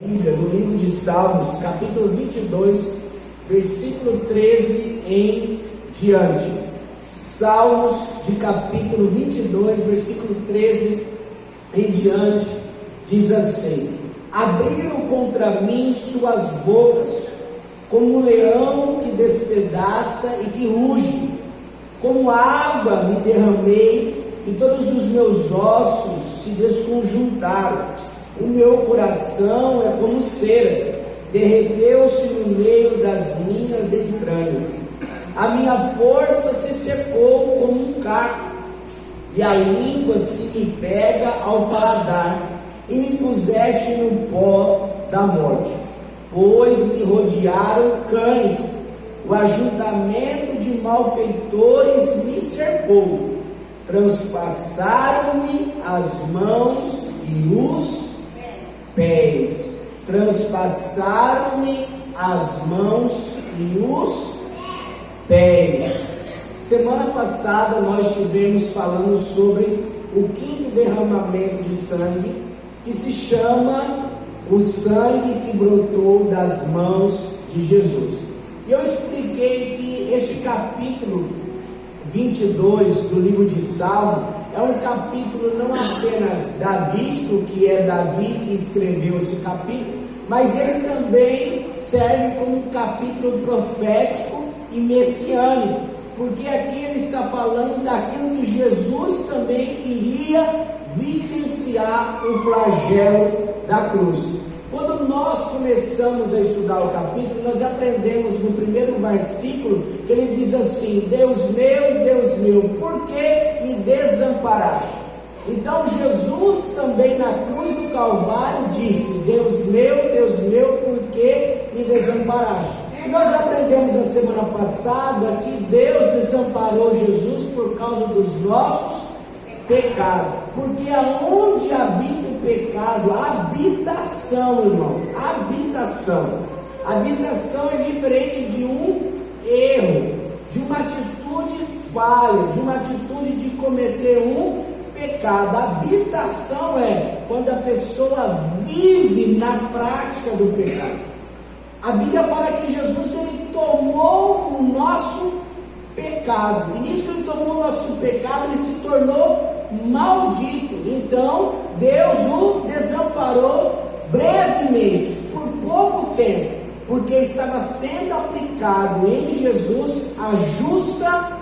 Bíblia, no livro de Salmos, capítulo 22, versículo 13 em diante. Salmos de capítulo 22, versículo 13 em diante, diz assim: abriram contra mim suas bocas, como um leão que despedaça e que ruge, como água me derramei, e todos os meus ossos se desconjuntaram. O meu coração é como cera, derreteu-se no meio das minhas entranhas. A minha força se secou como um caco, e a língua se me pega ao paladar, e me puseste no pó da morte. Pois me rodearam cães, o ajuntamento de malfeitores me cercou. Transpassaram-me as mãos e os pés. Transpassaram-me as mãos e os pés. Semana passada nós estivemos falando sobre o quinto derramamento de sangue, que se chama o sangue que brotou das mãos de Jesus. E eu expliquei que este capítulo 22 do livro de Salmo é um capítulo não apenas davídico, que é Davi que escreveu esse capítulo, mas ele também serve como um capítulo profético e messiânico, porque aqui ele está falando daquilo que Jesus também iria vivenciar, o flagelo da cruz. Quando nós começamos a estudar o capítulo, nós aprendemos no primeiro versículo que ele diz assim: Deus meu, por que me desamparaste? Então Jesus também na cruz do Calvário disse: Deus meu, por que me desamparaste? E nós aprendemos na semana passada que Deus desamparou Jesus por causa dos nossos pecados, porque aonde habita o pecado, habitação, irmão, habitação é diferente de um erro, de uma atitude falha, de uma atitude de cometer um pecado. Habitação é quando a pessoa vive na prática do pecado. A Bíblia fala que Jesus ele tomou o nosso pecado, e nisso que ele tomou o nosso pecado, ele se tornou maldito. Então Deus o desamparou brevemente, por pouco tempo, porque estava sendo aplicado em Jesus a justa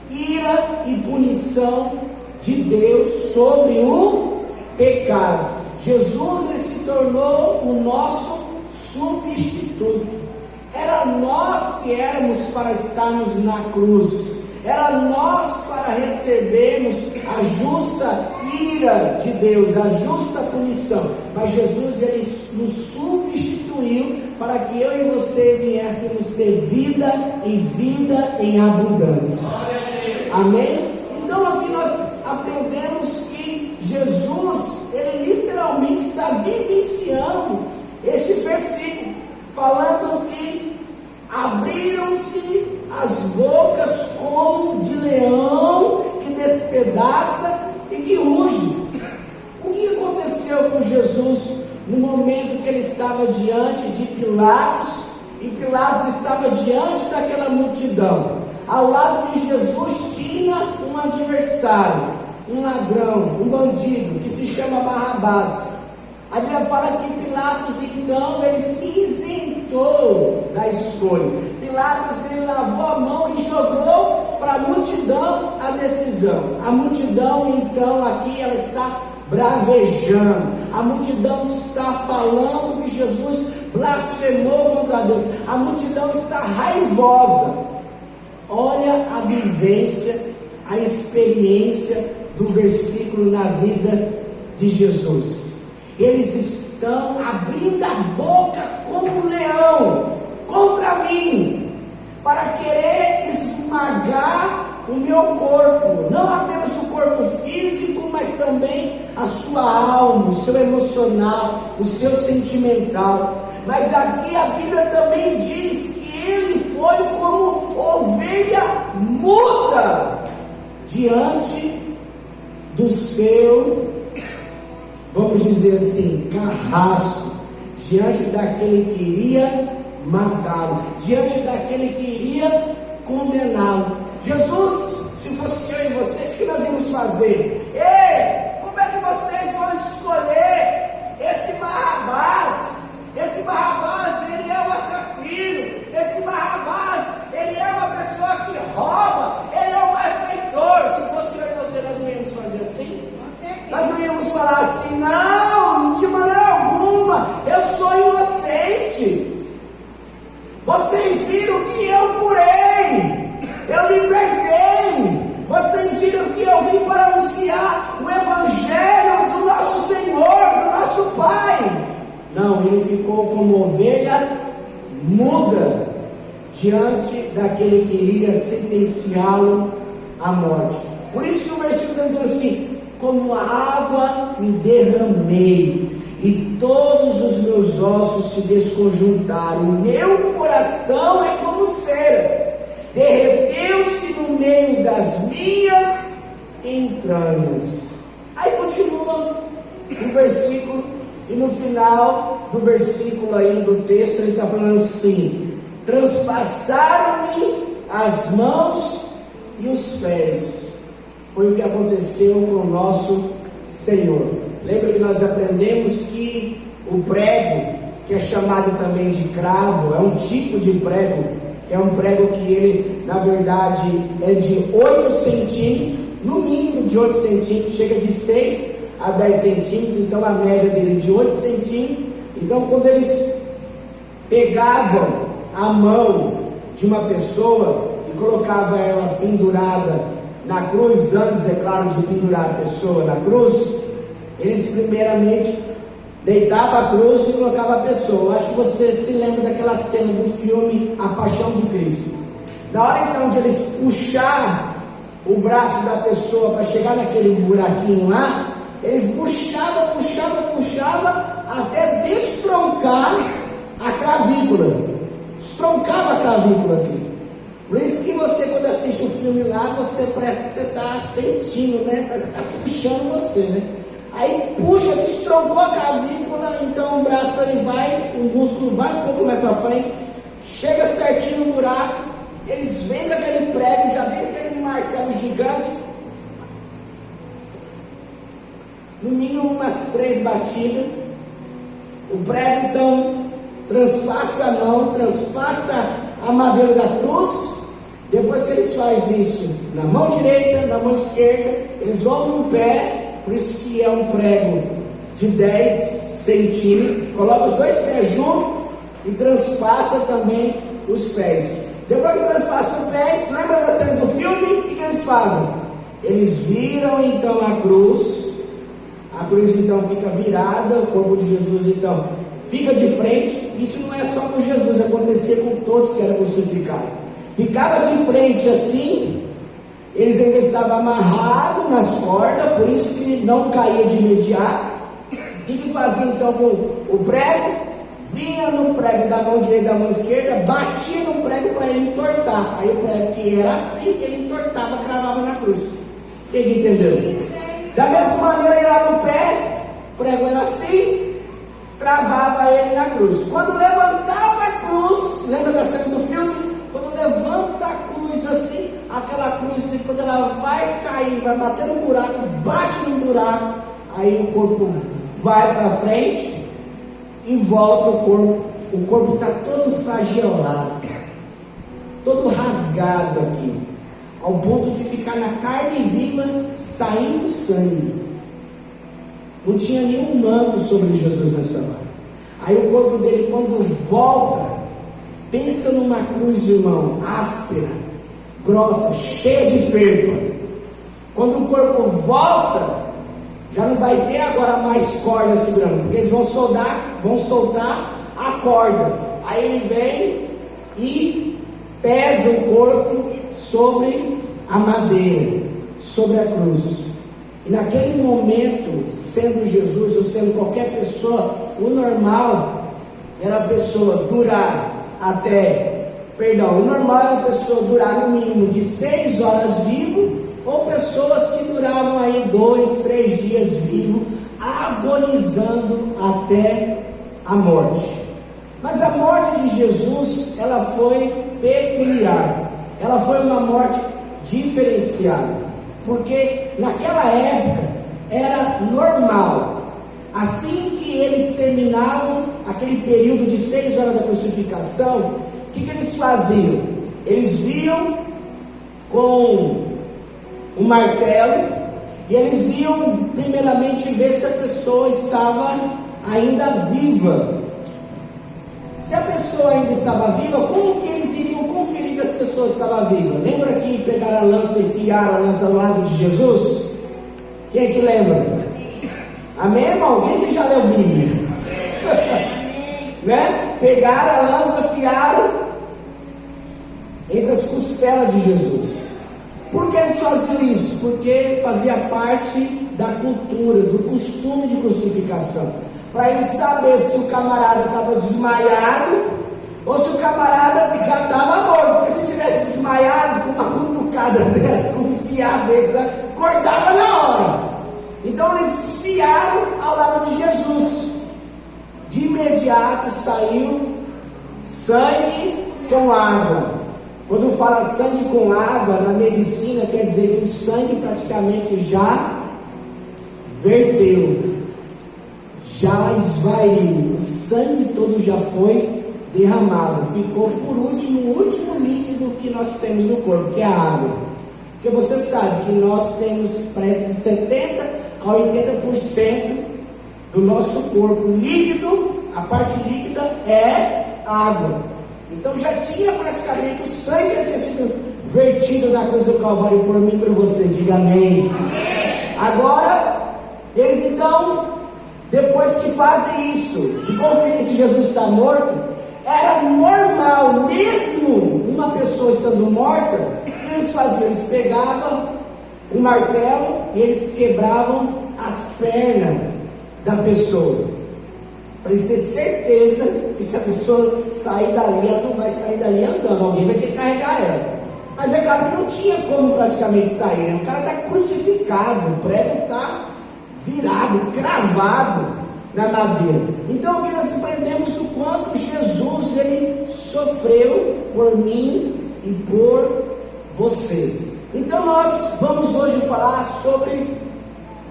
ira e punição de Deus sobre o pecado. Jesus ele se tornou o nosso substituto. Era nós que éramos para estarmos na cruz, era nós para recebermos a justa ira de Deus, a justa punição, mas Jesus ele nos substituiu para que eu e você viéssemos ter vida e vida em abundância. Amém? Então aqui nós aprendemos que Jesus ele literalmente está vivenciando esses versículos, falando que abriram-se as bocas como de leão que despedaça e que ruge. O que aconteceu com Jesus no momento que ele estava diante de Pilatos, e Pilatos estava diante daquela multidão? Ao lado de Jesus tinha um adversário, um ladrão, um bandido, que se chama Barrabás. A Bíblia fala que Pilatos então ele se isentou da escolha. Pilatos ele lavou a mão e jogou para a multidão a decisão. A multidão então aqui ela está bravejando, a multidão está falando que Jesus blasfemou contra Deus, a multidão está raivosa. Olha a vivência, a experiência do versículo na vida de Jesus. Eles estão abrindo a boca como um leão contra mim, para querer esmagar o meu corpo, não apenas o corpo físico, mas também a sua alma, o seu emocional, o seu sentimental. Mas aqui a Bíblia também diz que ele foi como ovelha muda diante do seu, vamos dizer assim, carrasco, diante daquele que iria matá-lo, diante daquele que iria condená-lo. Jesus, se fosse eu e você, o que nós íamos fazer? Ei, como é que vocês vão escolher esse Barrabás? Esse Barrabás, ele é um assassino. Esse Barrabás, ele é uma pessoa que rouba. Ele é um malfeitor. Se fosse eu e você, nós não íamos fazer assim? Nós não íamos falar assim, não, de maneira alguma, eu sou inocente. Vocês viram que eu curei, eu libertei. Vocês viram que eu vim para anunciar o Evangelho do nosso Senhor, do nosso Pai. Não, ele ficou como ovelha muda diante daquele que iria sentenciá-lo à morte. Por isso que o versículo está dizendo assim: como a água me derramei, e todos os meus ossos se desconjuntaram, meu coração é como cera, derreteu-se no meio das minhas entranhas. Aí continua o versículo, e no final do versículo aí do texto, ele está falando assim: transpassaram-me as mãos e os pés. Foi o que aconteceu com o nosso Senhor. Lembra que nós aprendemos que o prego, que é chamado também de cravo, é um tipo de prego, que é um prego que ele, na verdade, é de 8 centímetros, no mínimo de 8 centímetros, chega de 6 a 10 centímetros, então a média dele é de 8 centímetros. Então quando eles pegavam a mão de uma pessoa e colocavam ela pendurada na cruz, antes, é claro, de pendurar a pessoa na cruz, eles primeiramente deitavam a cruz e colocavam a pessoa. Eu acho que você se lembra daquela cena do filme A Paixão de Cristo. Na hora então de eles puxar o braço da pessoa para chegar naquele buraquinho lá, eles puxavam até destroncar a clavícula. Destroncava a clavícula aqui. Por isso que você, quando assiste o filme lá, você parece que você está sentindo, né? Parece que está puxando você, né? Aí puxa, destroncou a clavícula, então o braço ele vai, o músculo vai um pouco mais para frente, chega certinho no buraco, eles vêm com aquele prego, já vem aquele martelo gigante, no mínimo umas 3 batidas. O prego então transpassa a mão, transpassa a madeira da cruz. Depois que eles fazem isso na mão direita, na mão esquerda, eles vão no pé, por isso que é um prego de 10 centímetros, coloca os 2 pés juntos e transpassa também os pés. Depois que transpassa os pés, lembra da cena do filme? O que eles fazem? Eles viram então a cruz então fica virada, o corpo de Jesus então fica de frente. Isso não é só com Jesus, acontecia com todos que eram crucificados. Ficava de frente assim, eles ainda estavam amarrados nas cordas, por isso que não caía de imediato. O que fazia então com o prego? Vinha no prego da mão direita e da mão esquerda, batia no prego para ele entortar. Aí o prego que era assim, ele entortava, cravava na cruz. Quem entendeu? Da mesma maneira, ele lá no pé, o prego era assim, travava ele na cruz. Quando levantava a cruz, lembra da cena do filme? Quando levanta a cruz assim, aquela cruz, quando ela vai cair, vai bater no buraco, bate no buraco, aí o corpo vai para frente e volta o corpo. O corpo está todo fragelado, todo rasgado aqui, ao ponto de ficar na carne viva, saindo sangue. Não tinha nenhum manto sobre Jesus nessa hora. Aí o corpo dele, quando volta, pensa numa cruz, irmão, áspera, grossa, cheia de ferpa. Quando o corpo volta, já não vai ter agora mais corda segurando, porque eles vão soltar a corda. Aí ele vem e pesa o corpo sobre a madeira, sobre a cruz. E naquele momento, sendo Jesus ou sendo qualquer pessoa, o normal era a pessoa durar o normal era a pessoa durar no mínimo de 6 horas vivo, ou pessoas que duravam aí 2, 3 dias vivo, agonizando até a morte. Mas a morte de Jesus, ela foi peculiar, ela foi uma morte diferenciada, porque naquela época era normal, assim que eles terminavam aquele período de 6 horas da crucificação, o que eles faziam? Eles vinham com um martelo e eles iam primeiramente ver se a pessoa estava ainda viva. Se a pessoa ainda estava viva, como que eles iriam conferir que as pessoas estavam vivas? Lembra que pegaram a lança e enfiaram a lança ao lado de Jesus? Quem é que lembra? Amém, irmão? Alguém que já leu Bíblia? Né? Pegaram a lança, enfiaram entre as costelas de Jesus. Por que eles faziam isso? Porque fazia parte da cultura, do costume de crucificação, para eles saber se o camarada estava desmaiado ou se o camarada já estava morto. Porque se tivesse desmaiado, com uma cutucada dessa, com um fiado desse, acordava na hora. Então eles esfiaram ao lado de Jesus. De imediato saiu sangue com água. Quando fala sangue com água, na medicina quer dizer que o sangue praticamente já verteu, já esvaiu, o sangue todo já foi derramado. Ficou por último, o último líquido que nós temos no corpo, que é a água. Porque você sabe que nós temos, parece de 70% a 80% do nosso corpo líquido, a parte líquida é água. Então já tinha praticamente, o sangue já tinha sido vertido na cruz do Calvário por mim e por você. Diga amém. Amém. Agora, eles então, depois que fazem isso, de conferir se Jesus está morto, era normal, mesmo uma pessoa estando morta, o que eles faziam? Eles pegavam um martelo e eles quebravam as pernas da pessoa, para eles terem certeza que se a pessoa sair dali, ela não vai sair dali andando, alguém vai ter que carregar ela. Mas é claro que não tinha como praticamente sair, né? O cara está crucificado, o prego está virado, cravado na madeira. Então aqui nós aprendemos o quanto Jesus ele sofreu por mim e por você. Então nós vamos hoje falar sobre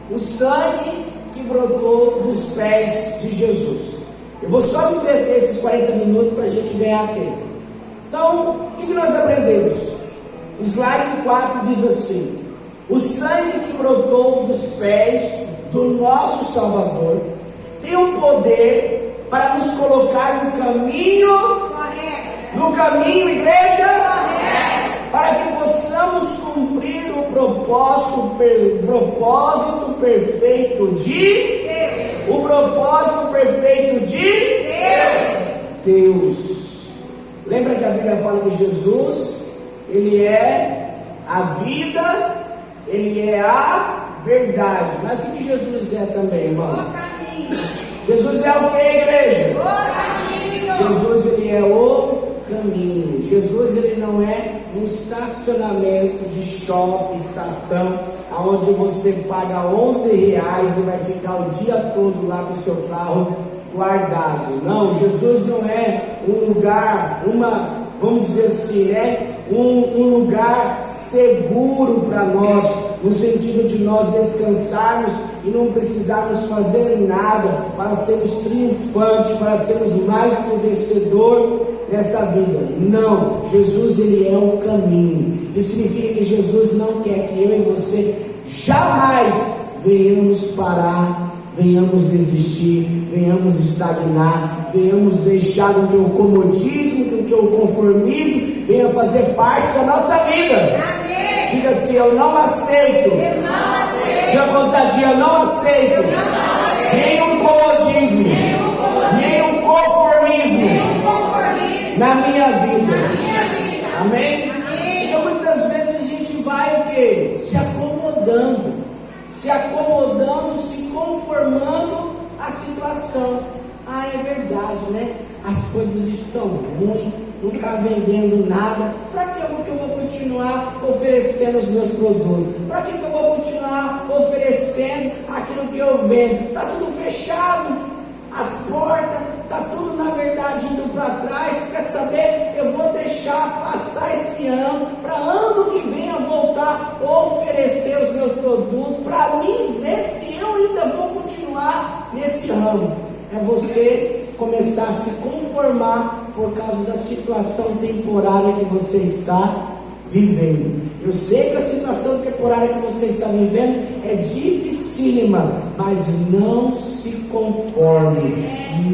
o sangue que brotou dos pés de Jesus. Eu vou só me deter esses 40 minutos para a gente ganhar tempo. Então, o que nós aprendemos? O slide 4 diz assim: o sangue que brotou dos pés do nosso Salvador tem o poder para nos colocar no caminho, correto. No caminho, igreja, correto. Para que possamos cumprir o propósito perfeito de Deus. O propósito perfeito de Deus. Lembra que a Bíblia fala que Jesus, ele é a vida, ele é a verdade. Mas o que Jesus é também, irmão? O caminho. Jesus é o que, igreja? O caminho. Jesus, ele é o caminho. Jesus, ele não é um estacionamento de shopping, estação, onde você paga R$11 e vai ficar o dia todo lá com o seu carro guardado. Não, Jesus não é um lugar, vamos dizer assim, né? Um lugar seguro para nós, no sentido de nós descansarmos e não precisarmos fazer nada para sermos triunfantes, para sermos mais do que vencedor nessa vida. Não, Jesus, ele é o caminho. Isso significa que Jesus não quer que eu e você jamais venhamos parar, venhamos desistir, venhamos estagnar, venhamos deixar com que o comodismo, com que o conformismo venha fazer parte da nossa vida. Amém. Diga assim: eu não aceito. Eu não aceito. Diga com ousadia: eu não aceito. Nenhum comodismo, nenhum conformismo na minha vida. Amém? Amém? Então muitas vezes a gente vai o quê? Se acomodando, se conformando à situação. Ah, é verdade, né? As coisas estão ruins, não está vendendo nada. Para que eu vou continuar oferecendo os meus produtos? Para que eu vou continuar oferecendo aquilo que eu vendo? Está tudo fechado, as portas, está tudo na verdade indo para trás. Quer saber? Eu vou deixar passar esse ano, para ano que vem eu voltar a oferecer os meus produtos, para mim ver se eu ainda vou continuar nesse ramo. É você começar a se conformar por causa da situação temporária que você está vivendo. Eu sei que a situação temporária que você está vivendo é dificílima, mas não se conforme,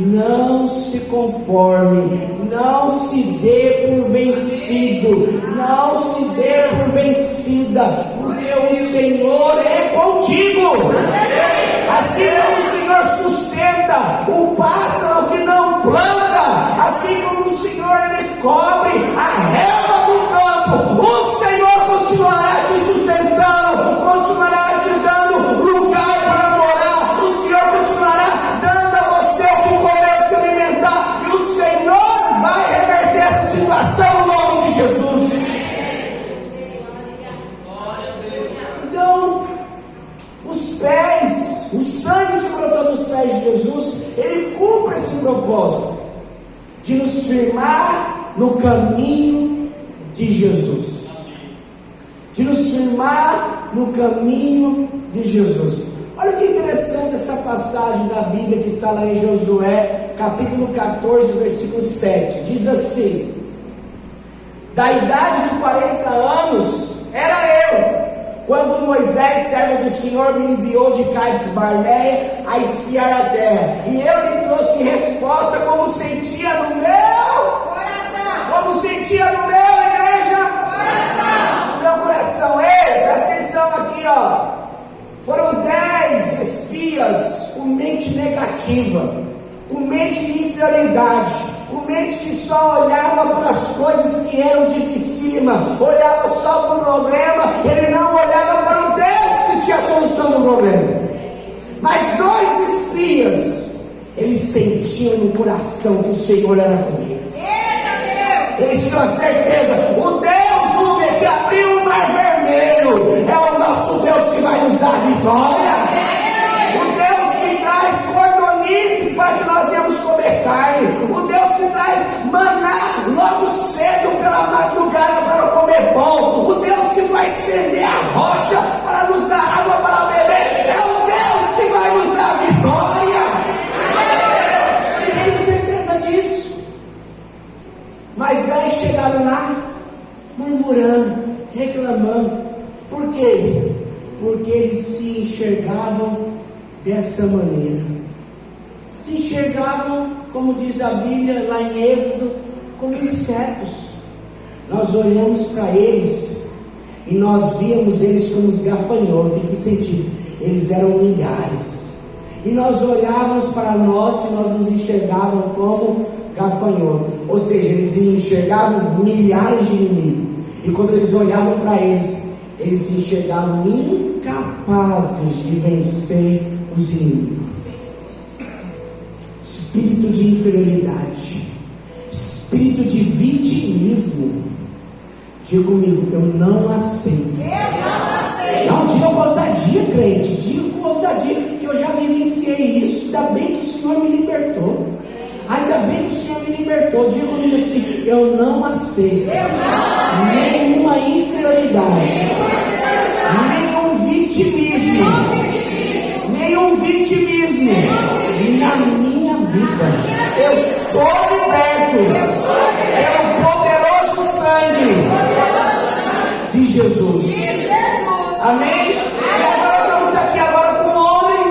não se conforme, não se dê por vencido, não se dê por vencida, porque o Senhor é contigo. Assim como o Senhor sustenta o pássaro que não planta, assim como o Senhor ele cobre a relva do campo, o Senhor continuará te sustentando, continuará te dando lugar para morar, o Senhor continuará dando a você o que comer, o se alimentar, e o Senhor vai reverter essa situação no nome de Jesus. Então, os pés, o sangue que brotou dos pés de Jesus, ele cumpre esse propósito de nos firmar no caminho de Jesus, de nos firmar no caminho de Jesus. Olha que interessante essa passagem da Bíblia que está lá em Josué, capítulo 14, versículo 7, diz assim: da idade de 40 anos era eu, quando Moisés, servo do Senhor, me enviou de Cades Barneia a espiar a terra, e eu lhe trouxe resposta como sentia no meu coração. Como sentia no meu, igreja? Coração. No meu coração. Ei, presta atenção aqui, ó. Foram 10 espias com mente negativa, com mente de inferioridade, com mente que só olhava para as coisas que eram dificílimas, olhava só para o problema, ele não olhava para o Deus que tinha a solução do problema. Mas 2 espias, eles sentiam no coração que o Senhor era com eles. Eles tinham a certeza, o Deus Uber que abriu o mar vermelho é o nosso Deus que vai nos dar vitória. O Deus que traz cordonizes para que nós venhamos comer carne, o Deus que traz maná logo cedo pela madrugada para comer pão, o Deus que vai estender a rocha para nos dar água para beber, é o Deus que vai nos dar vitória. Eles tinham certeza disso. Mas 10 chegaram lá murmurando, reclamando. Por quê? Porque eles se enxergavam dessa maneira. Se enxergavam, como diz a Bíblia lá em Êxodo, como insetos. Nós olhamos para eles e nós víamos eles como os gafanhotos. Em que sentido? Eles eram milhares. E nós olhávamos para nós e nós nos enxergávamos como gafanhoto. Ou seja, eles enxergavam milhares de inimigos. E quando eles olhavam para eles, eles se enxergavam incapazes de vencer os inimigos. Espírito de inferioridade, espírito de vitimismo. Diga comigo, eu não aceito. Não diga com ousadia, crente, diga com ousadia, que eu já vivenciei isso. Ainda bem que o Senhor me libertou. Ainda bem que o Senhor me libertou. Diga comigo assim, eu não aceito nenhuma inferioridade, nenhum vitimismo na minha vida. Eu sou liberto pelo poderoso sangue de Jesus. Amém? E agora estamos aqui agora com um homem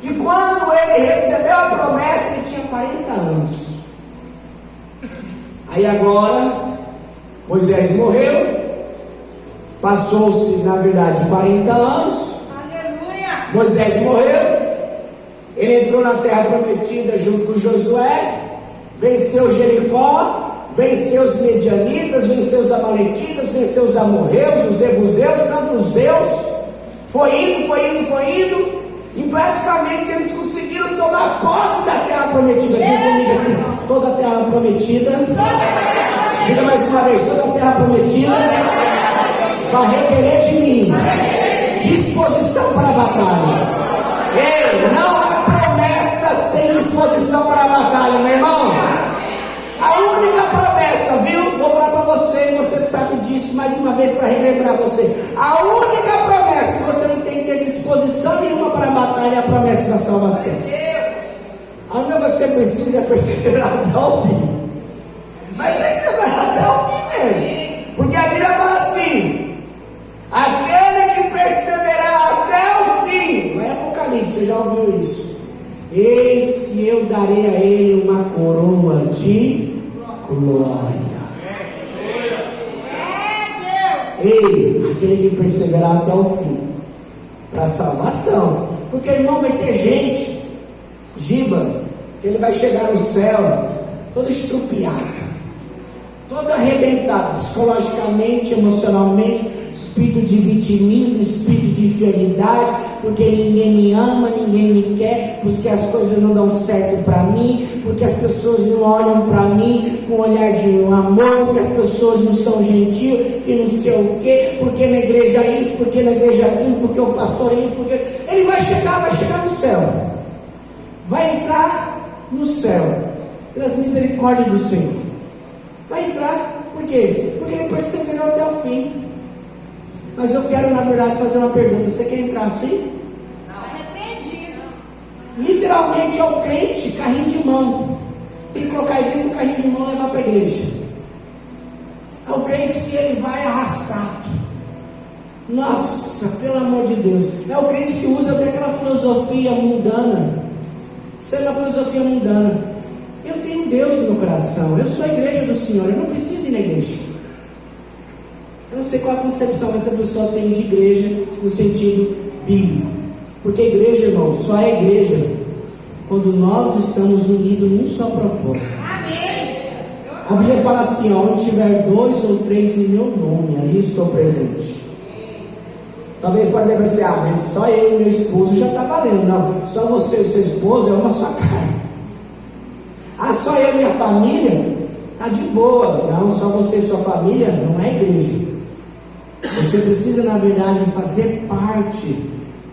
que quando ele recebeu a promessa, ele tinha 40 anos. Aí agora Moisés morreu, passou-se na verdade 40 anos. Aleluia. Moisés morreu, ele entrou na terra prometida junto com Josué, venceu Jericó, venceu os medianitas, venceu os amalequitas, venceu os amorreus, os jebuseus, tantos zeus. Foi indo, e praticamente eles conseguiram tomar posse da terra prometida. Diga comigo assim, toda a terra prometida, diga mais uma vez, toda a terra prometida vai requerer de mim disposição para a batalha. Ei, não há promessa sem disposição para a batalha, meu irmão. A única promessa, viu? Vou falar para você, e você sabe disso, mais uma vez para relembrar você. A única promessa que você não tem que ter disposição nenhuma para a batalha é a promessa da salvação. A única coisa que você precisa é perseverar até o fim. Mas perseverar até o fim mesmo. Porque a Bíblia fala assim: aquele que perseverar até o fim, não é Apocalipse, você já ouviu isso? Eis que eu darei a ele uma coroa de glória. Ei, aquele que perseverar até o fim, para salvação. Porque, irmão, vai ter gente, Giba, que ele vai chegar no céu todo estrupiado, todo arrebentado, psicologicamente, emocionalmente, espírito de vitimismo, espírito de inferioridade, porque ninguém me ama, ninguém me quer, porque as coisas não dão certo para mim, porque as pessoas não olham para mim com um olhar de um amor, porque as pessoas não são gentis, que não sei o quê, porque na igreja isso, porque na igreja aquilo, porque o pastor é isso, porque ele vai chegar no céu, vai entrar no céu, pelas misericórdias do Senhor, vai entrar, por quê? Porque ele perseverou até o fim. Mas eu quero, na verdade, fazer uma pergunta: você quer entrar assim? Não, arrependido. Literalmente é o crente, carrinho de mão. Tem que colocar ele dentro do carrinho de mão e levar para a igreja. É o crente que ele vai arrastado. Nossa, pelo amor de Deus. É o crente que usa até aquela filosofia mundana. Isso é uma filosofia mundana. Eu tenho Deus no meu coração, eu sou a igreja do Senhor, eu não preciso ir na igreja. Eu não sei qual a concepção que essa pessoa tem de igreja no sentido bíblico. Porque igreja, irmão, só é igreja quando nós estamos unidos num só propósito. Amém. A Bíblia fala assim: ó, onde tiver 2 ou 3 em meu nome, ali estou presente. Talvez pode pensar: ah, mas só eu e meu esposo já está valendo. Não, só você e seu esposo é uma só carne. Ah, só eu e minha família está de boa. Não, só você e sua família não é igreja. Você precisa, na verdade, fazer parte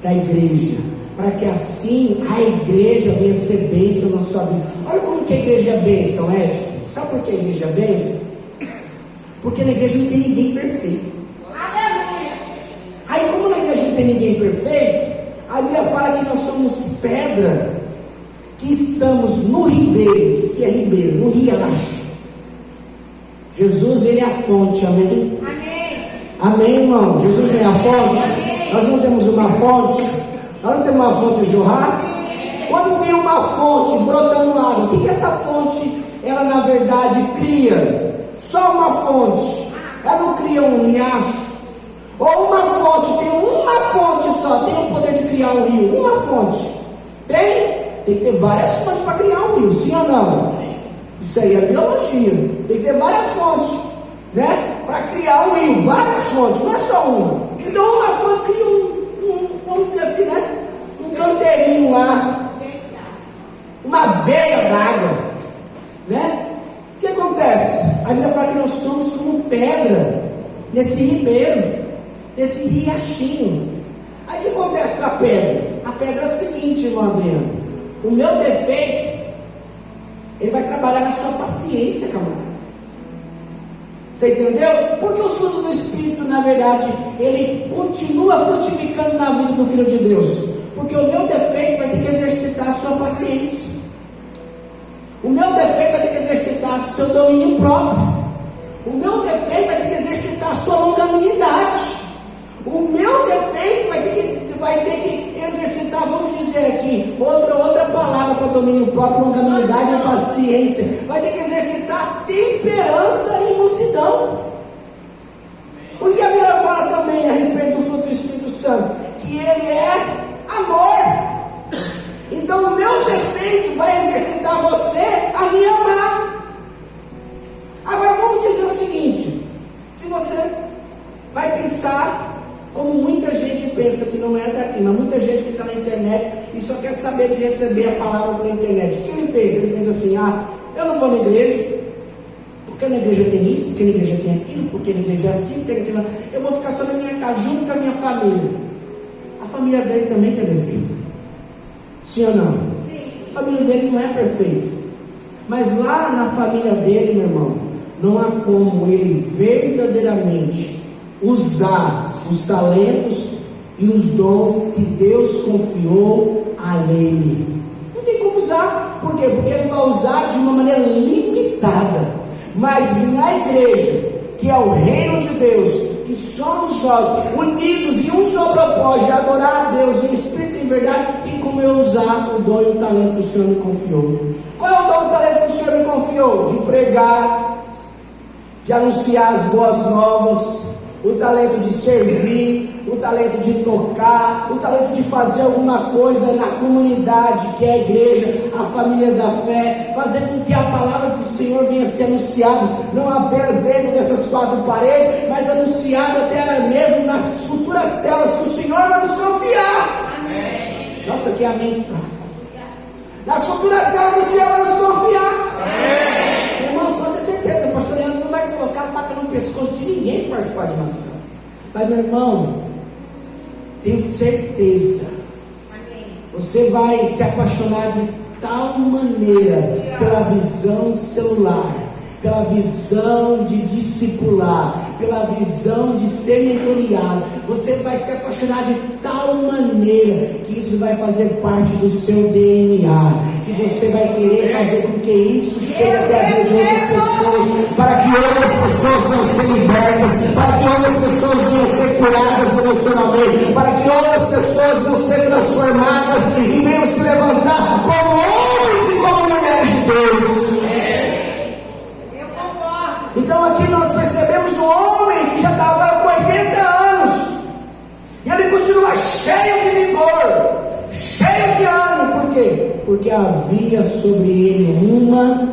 da igreja, para que assim a igreja venha ser bênção na sua vida. Olha como que a igreja é bênção, Édico. Sabe por que a igreja é bênção? Porque na igreja não tem ninguém perfeito. Aleluia. Aí, como na igreja não tem ninguém perfeito, a Bíblia fala que nós somos pedra, que estamos no ribeiro. O que é ribeiro? No riacho. Jesus, ele é a fonte, amém? Amém, irmão? Jesus não é a fonte? Nós não temos uma fonte? Nós não temos uma fonte a jorrar? Quando tem uma fonte brotando água, o que essa fonte, ela na verdade cria? Só uma fonte. Ela não cria um riacho. Ou uma fonte, tem uma fonte só, tem o poder de criar um rio. Uma fonte. Tem? Tem que ter várias fontes para criar um rio, sim ou não? Isso aí é biologia. Tem que ter várias fontes, né? Para criar um rio, várias fontes, não é só uma. Então uma fonte cria vamos dizer assim, né? Um canteirinho lá, uma veia d'água, né? O que acontece? A Bíblia fala que nós somos como pedra nesse ribeiro, nesse riachinho. Aí o que acontece com a pedra? A pedra é a seguinte, irmão Adriano: o meu defeito, ele vai trabalhar na sua paciência, camarada. Você entendeu? Porque o fruto do Espírito, na verdade, ele continua frutificando na vida do Filho de Deus. Porque o meu defeito vai ter que exercitar a sua paciência. O meu defeito vai ter que exercitar o seu domínio próprio. O meu defeito vai ter que exercitar a sua longanimidade. O meu defeito vai ter que exercitar, vamos dizer aqui, outra palavra para domínio próprio, longanimidade e paciência. Vai ter que exercitar temperança e mansidão. O que a Bíblia fala também a respeito do fruto do Espírito Santo? Que ele é amor. Então o meu defeito vai exercitar você a me amar. Agora vamos dizer o seguinte: se você vai pensar como muita gente pensa, que não é daqui, mas muita gente que está na internet e só quer saber de receber a palavra pela internet, o que ele pensa? Ele pensa assim: ah, eu não vou na igreja, porque na igreja tem isso, porque na igreja tem aquilo, porque na igreja é assim, porque na igreja eu vou ficar só na minha casa, junto com a minha família. A família dele também tem defeito, sim ou não? Sim. A família dele não é perfeita. Mas lá na família dele, meu irmão, não há como ele verdadeiramente usar os talentos e os dons que Deus confiou a ele. Não tem como usar. Por quê? Porque ele vai usar de uma maneira limitada. Mas na igreja, que é o reino de Deus, que somos nós, unidos em um só propósito, de adorar a Deus em espírito e em verdade, tem como eu usar o dom e o talento que o Senhor me confiou. Qual é o dom e o talento que o Senhor me confiou? De pregar, de anunciar as boas novas, o talento de servir, o talento de tocar, o talento de fazer alguma coisa na comunidade, que é a igreja, a família da fé, fazer com que a palavra do Senhor venha ser anunciada, não apenas dentro dessas quatro paredes, mas anunciada até mesmo nas futuras células que o Senhor vai nos confiar. Amém. Nossa, que amém fraco. Nas futuras células que o Senhor vai nos confiar. Amém. Irmãos, pode ter certeza, o pastor Leandro não vai colocar a faca no pescoço de ninguém para participar de uma célula. Mas, meu irmão, tenho certeza, você vai se apaixonar de tal maneira pela visão celular, pela visão de discipular, pela visão de ser mentoreado. Você vai se apaixonar de tal maneira que isso vai fazer parte do seu DNA, que você vai querer fazer com que isso chegue até a vida de outras pessoas, para que outras pessoas venham ser libertas, para que outras pessoas venham ser curadas emocionalmente, para que outras pessoas venham ser transformadas e venham se levantar como homens e como mulheres de Deus. Então aqui nós percebemos um homem que já está agora com 80 anos, e ele continua cheio de vigor, cheio de ânimo. Por quê? Porque havia sobre ele uma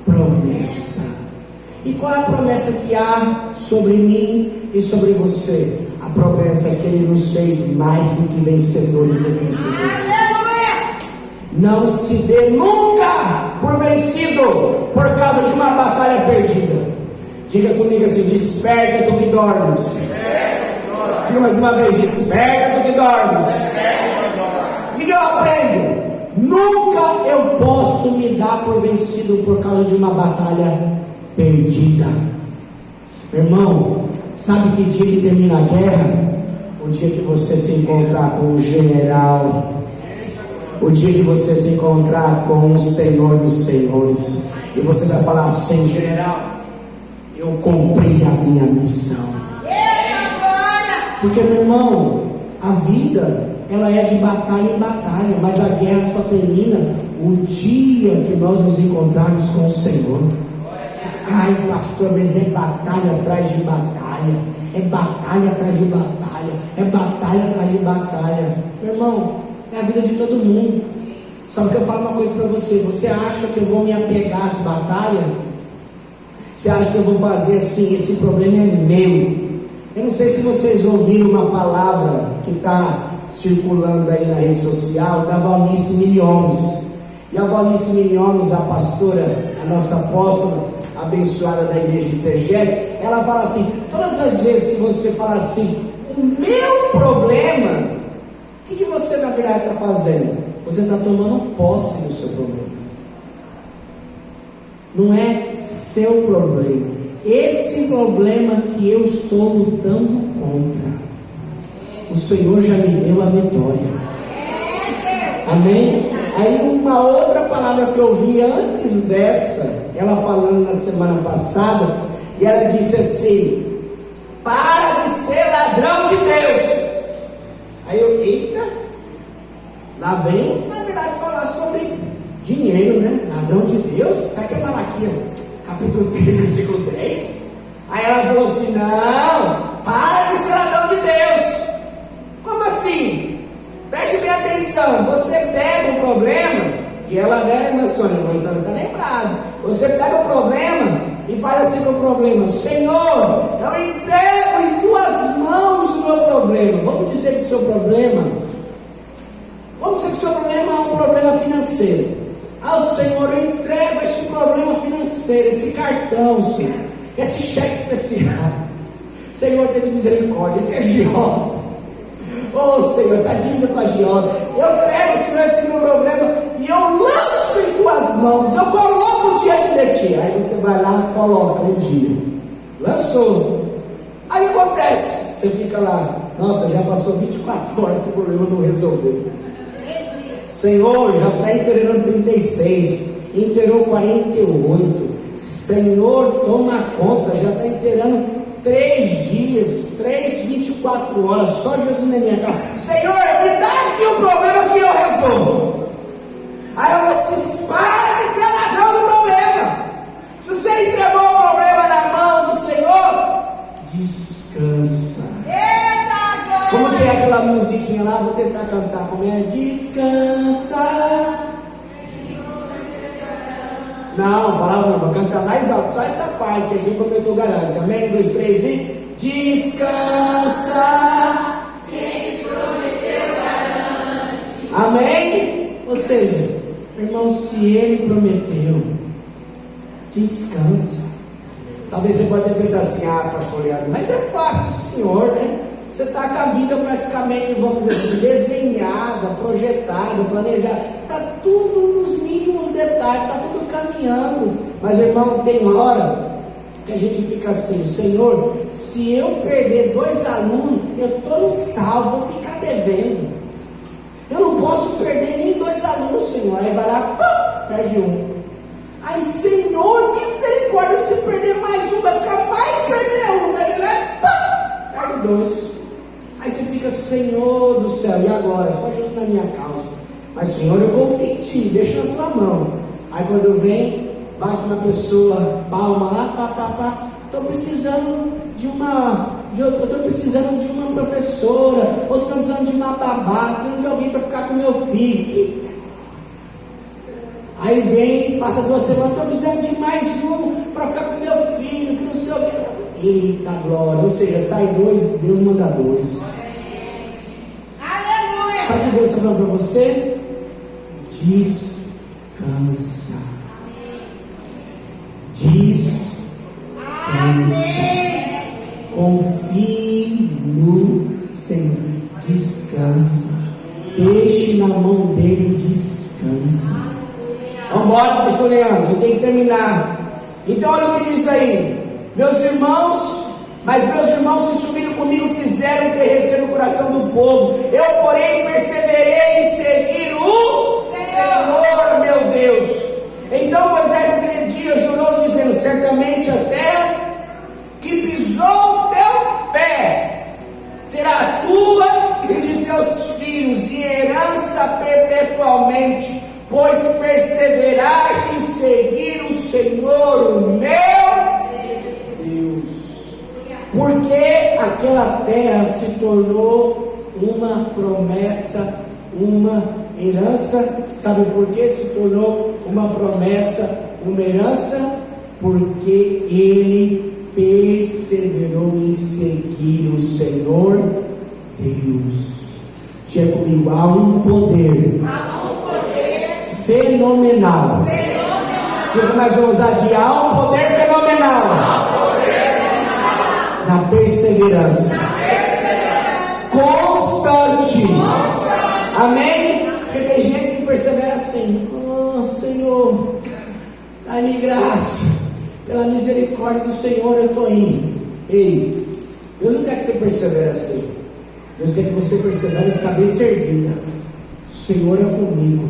promessa. E qual é a promessa que há sobre mim e sobre você? A promessa é que ele nos fez mais do que vencedores em Cristo Jesus. Não se dê nunca por vencido por causa de uma batalha perdida. Diga comigo assim: desperta tu que dormes. Diga mais uma vez: desperta tu que dormes. E eu aprendo: nunca eu posso me dar por vencido por causa de uma batalha perdida. Meu irmão, sabe que dia que termina a guerra? O dia que você se encontrar com o general, o dia que você se encontrar com o Senhor dos Senhores, e você vai falar assim: general, eu cumpri a minha missão. Porque, meu irmão, a vida, ela é de batalha em batalha, mas a guerra só termina o dia que nós nos encontrarmos com o Senhor. Ai, pastor, mas é batalha atrás de batalha, é batalha atrás de batalha, é batalha atrás de batalha. Meu irmão, é a vida de todo mundo. Só que eu falo uma coisa para você: você acha que eu vou me apegar às batalhas? Você acha que eu vou fazer assim? Esse problema é meu. Eu não sei se vocês ouviram uma palavra que está circulando aí na rede social, da Valnice Milhomes. E a Valnice Milhomes, a pastora, a nossa apóstola abençoada da igreja de Segele, ela fala assim: todas as vezes que você fala assim, o meu problema, o que você na verdade está fazendo? Você está tomando posse do seu problema. Não é seu problema. Esse problema que eu estou lutando contra, o Senhor já me deu a vitória. Amém? Aí uma outra palavra que eu vi antes dessa, ela falando na semana passada, e ela disse assim: para de ser ladrão de Deus. Aí eu, eita, lá vem na verdade falar sobre dinheiro, né? Ladrão de Deus. Sabe que é Malaquias capítulo 3, versículo 10? Aí ela falou assim: não, para de ser ladrão de Deus. Como assim? Preste bem atenção. Você pega o problema, e ela, né, irmã Sônia está lembrado. Você pega o problema e faz assim com o problema: Senhor, eu entrego em tuas mãos o meu problema. Vamos dizer que o seu problema, vamos dizer que o seu problema é um problema financeiro. Senhor, eu entrego este problema financeiro, esse cartão, Senhor, esse cheque especial. Senhor, tenha misericórdia, esse agiota. Oh Senhor, essa dívida com a agiota. Eu pego, Senhor, esse meu problema e eu lanço em tuas mãos, eu coloco diante de ti. Aí você vai lá e coloca um dia, lançou. Aí acontece, você fica lá, nossa, já passou 24 horas, esse problema não resolveu. Senhor, já está inteirando 36, inteirou 48. Senhor, toma conta, já está inteirando 3 dias, 24 horas, só Jesus na minha casa. Senhor, me dá aqui o problema que eu resolvo. Aí você para de ser ladrão do problema. Se você entregou o problema na mão do Senhor, descansa. Como que é aquela musiquinha lá? Vou tentar cantar. Como é? Descansa. Não, fala, não, vou cantar mais alto. Só essa parte aqui, prometo, garante. Amém? 1, 2, 3 e descansa. Quem prometeu garante. Amém? Ou seja, irmão, se Ele prometeu, descansa. Talvez você pode pensar assim, pastor Leandro, mas é fácil do Senhor, né? Você está com a vida praticamente, vamos dizer assim, desenhada, projetada, planejada. Está tudo nos mínimos detalhes, está tudo caminhando. Mas, irmão, tem hora que a gente fica assim, Senhor, se eu perder 2 alunos, eu estou no salvo, vou ficar devendo. Eu não posso perder nem 2 alunos, Senhor. Aí vai lá, perde um. Aí, Senhor, misericórdia, se perder mais um, vai ficar mais vermelho um. Daí lá, perde 2. Aí você fica, Senhor do céu, e agora? Só Jesus na minha causa. Mas, Senhor, eu confio em Ti, deixa na Tua mão. Aí quando eu venho, bate uma pessoa, palma lá, estou precisando eu estou precisando de uma professora, ou estou precisando de uma babá, precisando de alguém para ficar com meu filho. Eita. Aí vem, passa 2 semanas, estou precisando de mais um para ficar com meu filho, que não sei o que. Eita glória, ou seja, sai 2, Deus manda 2. Aleluia. Sabe o que Deus está falando para você? Descansa. Descansa. Confie no Senhor. Descansa. Deixe na mão dele e descansa. Vamos embora, pastor Leandro, eu tenho que terminar. Então olha o que diz aí. Meus irmãos que subiram comigo fizeram derreter o coração do povo. Eu, porém, perseverei em seguir o Senhor, meu Deus. Então Moisés naquele dia jurou, dizendo: certamente a terra que pisou o teu pé será tua e de teus filhos, e herança perpetuamente, pois perseveraste em seguir o Senhor, o meu Deus. Porque aquela terra se tornou uma promessa, uma herança. Sabe por que se tornou uma promessa, uma herança? Porque ele perseverou em seguir o Senhor Deus. Diga comigo, há um poder fenomenal. Diga mais uma ousadia, há um poder fenomenal na perseverança constante. Amém? Porque tem gente que persevera assim: oh Senhor, dai-me graça, pela misericórdia do Senhor eu estou indo. Ei, Deus não quer que você persevere assim. Deus quer que você persevere de cabeça erguida. O Senhor é comigo.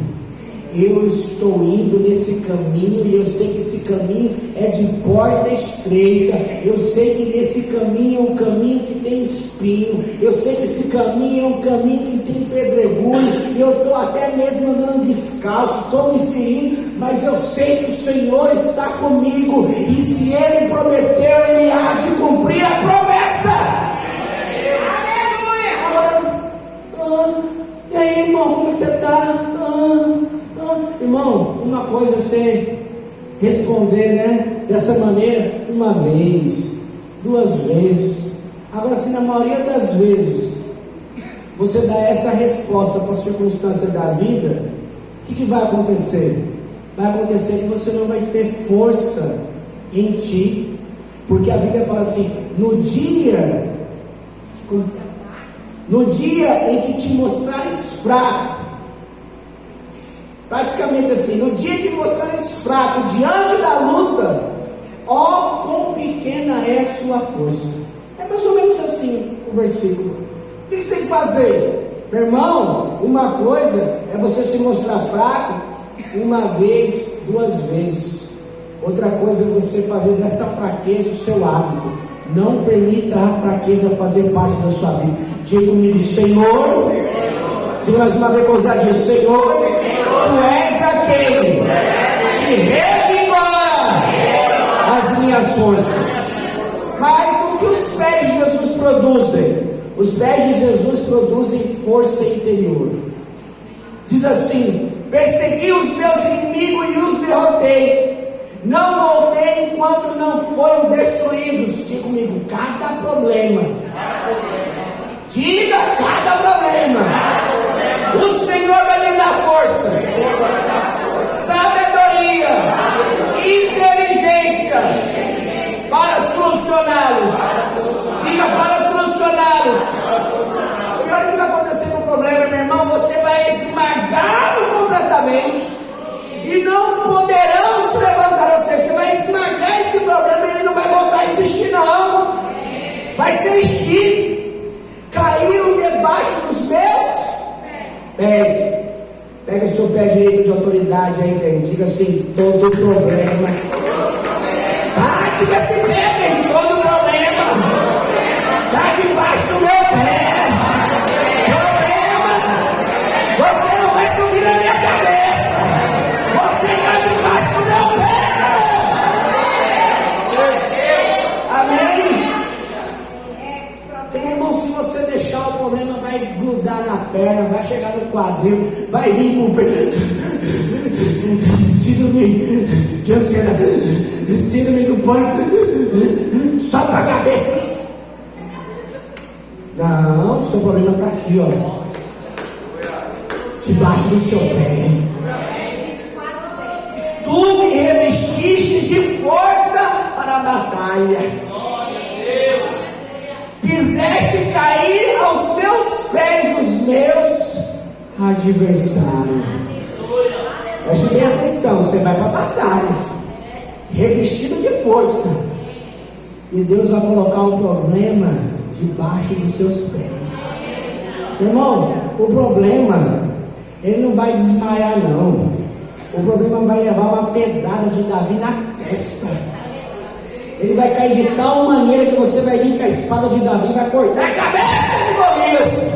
Eu estou indo nesse caminho, e eu sei que esse caminho é de porta estreita. Eu sei que nesse caminho é um caminho que tem espinho. Eu sei que esse caminho é um caminho que tem pedregulho. Eu estou até mesmo andando descalço, estou me ferindo, mas eu sei que o Senhor está comigo. E se Ele prometeu, Ele há de cumprir a promessa. Agora, e aí, irmão, como você está? Irmão, uma coisa é você responder, né, dessa maneira, uma vez, 2 vezes. Agora, se na maioria das vezes você dá essa resposta para a circunstância da vida, o que vai acontecer? Vai acontecer que você não vai ter força em ti, porque a Bíblia fala assim: no dia em que te mostrares fraco, Praticamente assim, no dia que mostrares fraco diante da luta, ó quão pequena é a sua força. É mais ou menos assim o versículo. O que você tem que fazer? Meu irmão, uma coisa é você se mostrar fraco uma vez, 2 vezes. Outra coisa é você fazer dessa fraqueza o seu hábito. Não permita a fraqueza fazer parte da sua vida. Diga comigo, Senhor. Diga mais uma vez com ousadia, Senhor, Tu és aquele que revigora as minhas forças. Mas o que os pés de Jesus produzem? Os pés de Jesus produzem força interior. Diz assim: persegui os meus inimigos e os derrotei. Não voltei enquanto não foram destruídos. Diga comigo, cada problema. Diga cada problema. O Senhor vai me dar força, sabedoria, inteligência para solucioná-los. Diga, para solucioná-los. E olha o que vai acontecer com o problema, meu irmão. Você vai esmagá-lo completamente e não poderão se levantar. Ou seja, você vai esmagar esse problema e ele não vai voltar a existir, não. Vai ser extinto. Caíram debaixo dos meus pés. Pega o seu pé direito de autoridade aí, crente. Diga assim: todo problema. Bate com esse pé, crente. Todo problema está debaixo do meu pé. Problema, você não vai subir na minha cabeça. Você está debaixo do meu pé. Amém? Meu irmão, se você deixar, o problema vai grudar na perna, vai chegar no quadril, vai vir pro pé. Síndrome de ansiedade, síndrome do pânico, só pra cabeça. Não, seu problema está aqui, ó, debaixo do seu pé. Tu me revestiste de força para a batalha. Fizeste cair aos meus pés os meus adversários. Preste bem atenção, você vai para a batalha, revestido de força, e Deus vai colocar o problema debaixo dos seus pés. Irmão, o problema, ele não vai desmaiar, não. O problema vai levar uma pedrada de Davi na testa. Ele vai cair de tal maneira que você vai vir com a espada de Davi e vai cortar a cabeça de Golias.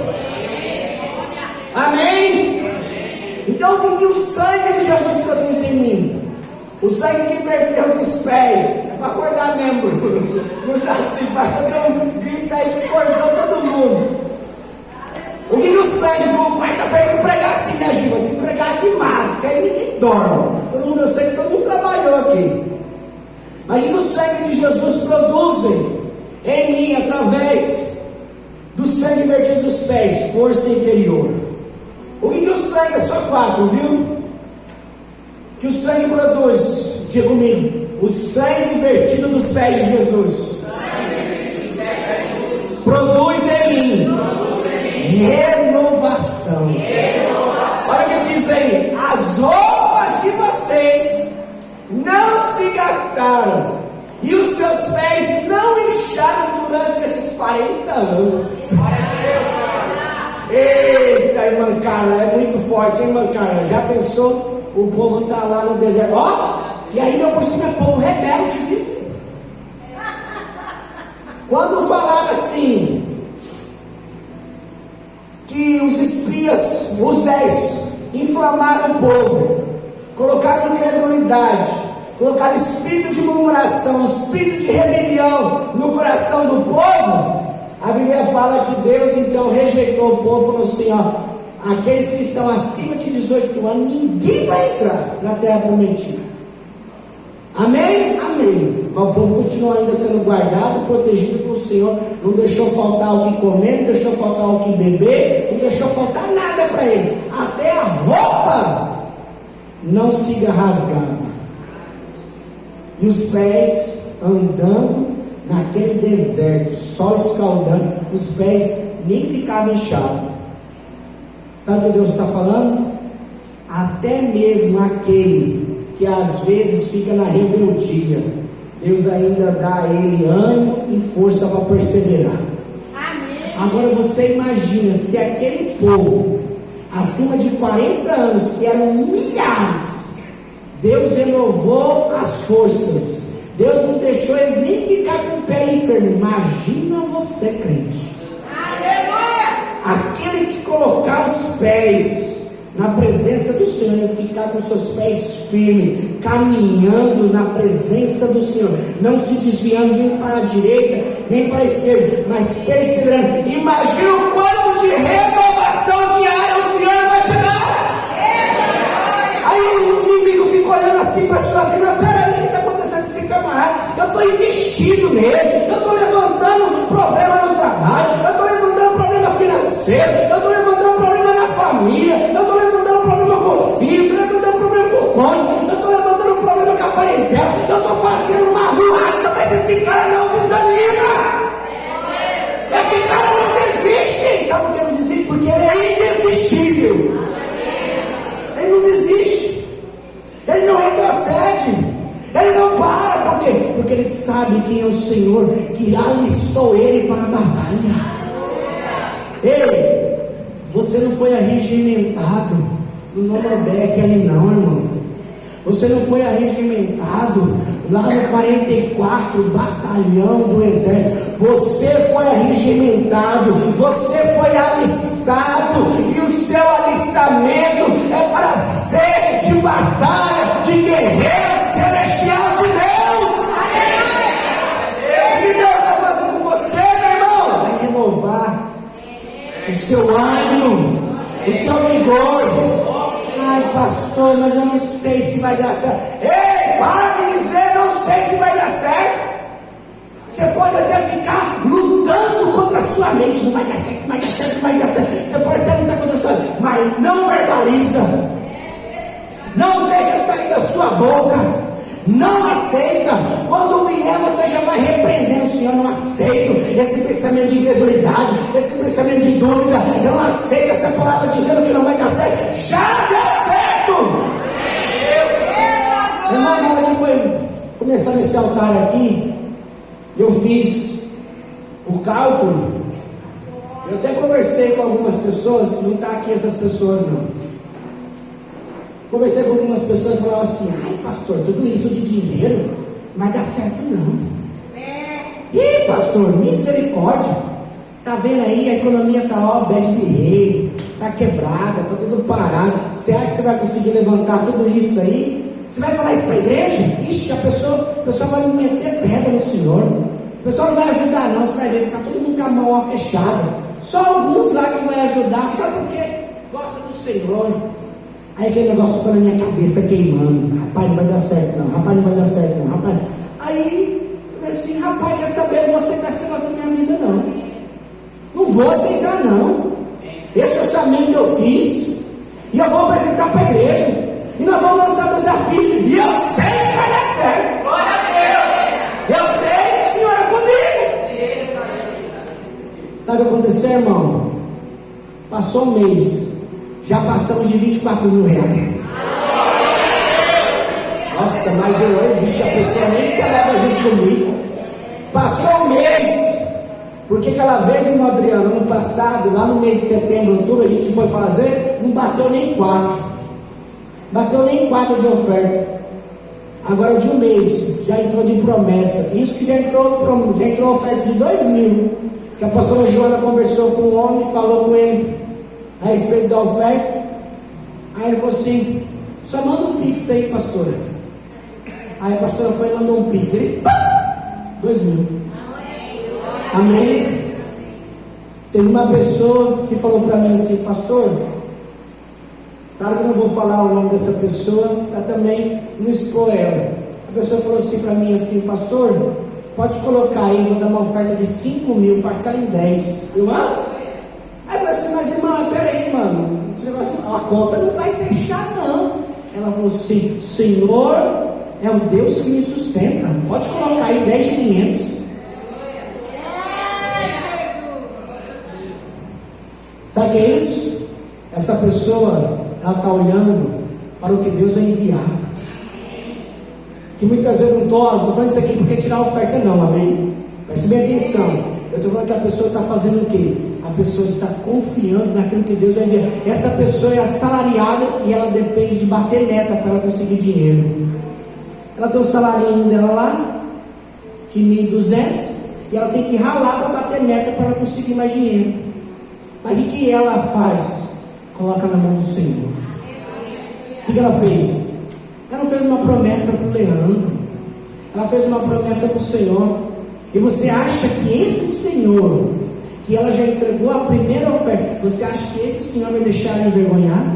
Amém? Então o que o sangue de Jesus produz em mim? O sangue que verteu dos pés. É para acordar mesmo. Não está assim, basta ter um grito aí que cortou todo mundo. O que o sangue do quarta-feira tem que pregar assim, né, Gil? Tem que pregar animado, porque aí ninguém dorme. Todo mundo, eu sei que todo mundo trabalhou aqui. Mas o que o sangue de Jesus produzem em mim, através do sangue vertido dos pés? Força interior. O que o sangue, é só 4, viu? Que o sangue produz, diga comigo, o sangue vertido dos pés de Jesus produz em mim renovação. Olha o que diz aí: as roupas de vocês não se gastaram e os seus pés não incharam durante esses 40 anos. Eita, irmã Carla, é muito forte, hein, irmã Carla? Já pensou? O povo está lá no deserto, ó, e ainda por cima é povo rebelde, viu? Quando falaram assim, que os espias, os 10, inflamaram o povo, colocaram incredulidade, colocaram espírito de murmuração, espírito de rebelião no coração do povo, a Bíblia fala que Deus então rejeitou o povo, falou assim, ó, aqueles que estão acima de 18 anos, ninguém vai entrar na terra prometida. Amém? Amém. Mas o povo continua ainda sendo guardado, protegido pelo Senhor. Não deixou faltar o que comer, não deixou faltar o que beber, não deixou faltar nada para eles. Até a roupa não se rasgava. E os pés andando naquele deserto, sol escaldando, os pés nem ficavam inchados. Sabe o que Deus está falando? até mesmo aquele que às vezes fica na rebeldia, Deus ainda dá a ele ânimo e força para perseverar. Amém. Agora você imagina se aquele povo acima de 40 anos, que eram milhares, Deus renovou as forças, Deus não deixou eles nem ficar com o pé enfermo. Imagina você, crente, aquele que colocar os pés na presença do Senhor, ficar com seus pés firmes, caminhando na presença do Senhor, não se desviando nem para a direita, nem para a esquerda, mas perseverando. Imagina o quanto de renovação diária o Senhor vai te dar. Aí o inimigo fica olhando assim para a sua vida, mas peraí, o que está acontecendo com esse camarada? Eu estou investindo nele, eu estou levantando problema no trabalho, eu estou levantando problema financeiro, eu estou levantando problema na família, eu estou levantando problema com o filho, estou levantando problema com o cônjuge, eu estou levantando problema com a parentela, eu estou fazendo uma ruaça, mas esse cara não desanima, esse cara não desiste. Sabe por que não desiste? Porque ele é indesistível, ele não desiste, ele não retrocede, ele não para. Por quê? Porque ele sabe quem é o Senhor que alistou ele para a batalha. Ei, você não foi arregimentado no Norobec ali não, irmão. Você não foi arregimentado lá no 44 Batalhão do Exército. Você foi arregimentado, você foi alistado, e o seu alistamento é para ser de batalha, de guerreiro celestial de Deus. O que Deus vai fazer com você, meu irmão? Vai renovar o seu ânimo, o seu vigor. Ai, pastor, mas eu não sei se vai dar certo. Ei, para de dizer não sei se vai dar certo. Você pode até ficar lutando contra a sua mente. Não vai dar certo, não vai dar certo, não vai dar certo. Você pode até lutar contra a sua mente, mas não verbaliza. Não deixa sair da sua boca. Não aceita. Quando vier, você já vai repreendendo. Senhor, não aceito esse pensamento de incredulidade, esse pensamento de dúvida. Eu não aceito essa palavra dizendo que não vai dar certo. Já deu certo. Irmão, na hora que foi começar nesse altar aqui, eu fiz o cálculo. Eu até conversei com algumas pessoas. Não está aqui essas pessoas não. Conversei com algumas pessoas e falavam assim: ai, pastor, tudo isso de dinheiro não vai dar certo não. Ih, pastor, misericórdia. Tá vendo aí, a economia tá bad behavior, tá quebrada, tá tudo parado. Você acha que você vai conseguir levantar tudo isso aí? Você vai falar isso para a igreja? Ixi, a pessoa vai me meter pedra no Senhor. A pessoa não vai ajudar não, você vai ver, ficar todo mundo com a mão fechada. Só alguns lá que vai ajudar, só porque gosta do Senhor. Aí aquele negócio ficou na minha cabeça queimando. Rapaz, não vai dar certo não, rapaz, não vai dar certo não, rapaz. Aí, eu assim, rapaz, quer saber, eu não vou aceitar esse negócio da minha vida não. Não vou aceitar não. Esse orçamento eu fiz, e eu vou apresentar para a igreja, e nós vamos lançar o desafio, e eu sei que vai dar certo. Glória a Deus. Eu sei, o Senhor é comigo. Sabe o que aconteceu, irmão? Passou um mês, já passamos de 24 mil reais. Nossa, mas eu bicho, a pessoa nem se leva junto comigo. Passou um mês. Porque aquela vez, irmão Adriano, ano passado, lá no mês de setembro, outubro, a gente foi fazer, não bateu nem 4. Bateu nem 4 de oferta. Agora de um mês, já entrou de promessa. Isso que já entrou oferta de 2 mil. Que a pastora Joana conversou com o homem, falou com ele a respeito da oferta. Aí ele falou assim: só manda um pix aí, pastora. Aí a pastora foi e mandou um pix. Ele, 2 mil. Amém? Teve uma pessoa que falou para mim assim: pastor, claro que eu não vou falar o nome dessa pessoa, para também não expor ela. A pessoa falou assim para mim assim: pastor, pode colocar aí, vou dar uma oferta de 5 mil, parcela em 10. Eu, Aí eu falei assim: mas irmã, peraí, mano, esse negócio, a conta não vai fechar não. Ela falou assim: Senhor é o Deus que me sustenta, pode colocar aí 10 de 500. Sabe o que é isso? Essa pessoa, ela está olhando para o que Deus vai enviar. Que muitas vezes eu não estou falando isso aqui porque tirar a oferta, não, amém? Preste bem atenção. Eu estou falando que a pessoa está fazendo o quê? A pessoa está confiando naquilo que Deus vai enviar. Essa pessoa é assalariada e ela depende de bater meta para ela conseguir dinheiro. Ela tem um salarinho dela lá, de 1.200, e ela tem que ralar para bater meta para ela conseguir mais dinheiro. Mas o que ela faz? Coloca na mão do Senhor. O que ela fez? Ela não fez uma promessa para o Leandro. Ela fez uma promessa para o Senhor. E você acha que esse Senhor, que ela já entregou a primeira oferta, você acha que esse Senhor vai deixar ela envergonhada?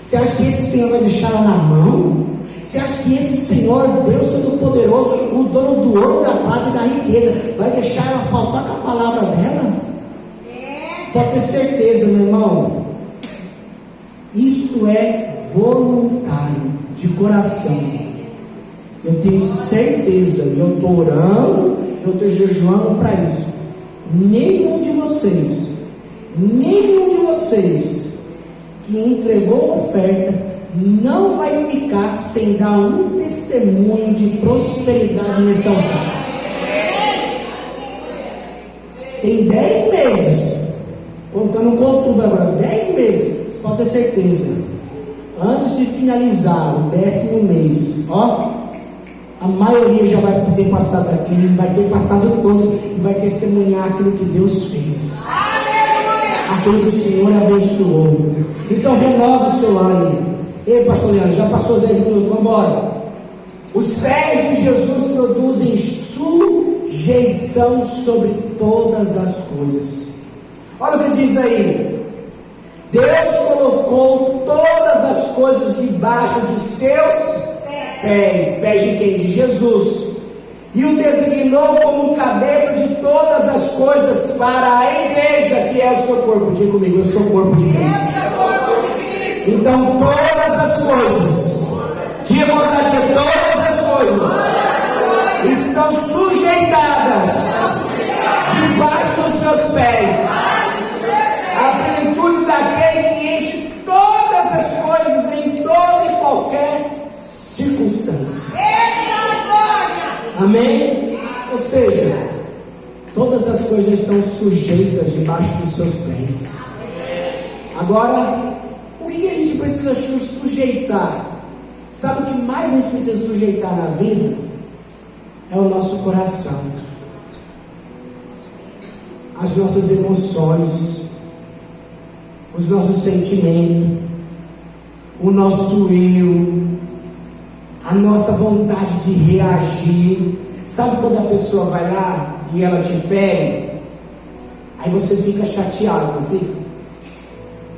Você acha que esse Senhor vai deixar ela na mão? Você acha que esse Senhor, Deus Todo-Poderoso, o dono do ouro, da prata e da riqueza, vai deixar ela faltar com a palavra dela? Você pode ter certeza, meu irmão. Isto é voluntário, de coração. Eu tenho certeza, e eu estou orando, eu estou jejuando para isso. Nenhum de vocês que entregou a oferta não vai ficar sem dar um testemunho de prosperidade nesse altar. Tem 10 meses, contando com outubro agora, 10 meses, você pode ter certeza. Antes de finalizar o 10º mês, a maioria já vai ter passado aqui, vai ter passado todos e vai testemunhar aquilo que Deus fez, aquilo que o Senhor abençoou. Então renova o seu ânimo. Ei, pastor Leandro, já passou 10 minutos, vamos embora. Os pés de Jesus produzem sujeição sobre todas as coisas. Olha o que diz aí. Deus colocou todas as coisas debaixo de seus pés de quem? De Jesus. E o designou como cabeça de todas as coisas para a igreja, que é o seu corpo. Diga comigo, eu sou o corpo de Cristo. Então todas as coisas, diga todas as coisas estão sujeitadas debaixo dos meus pés. A plenitude daquele que enche todas as coisas em toda e qualquer circunstância. Amém? Ou seja, todas as coisas estão sujeitas debaixo dos seus pés. Agora, o que a gente precisa sujeitar? Sabe o que mais a gente precisa sujeitar na vida? É o nosso coração, as nossas emoções, os nossos sentimentos, o nosso eu, a nossa vontade de reagir. Sabe quando a pessoa vai lá e ela te fere? Aí você fica chateado, não fica?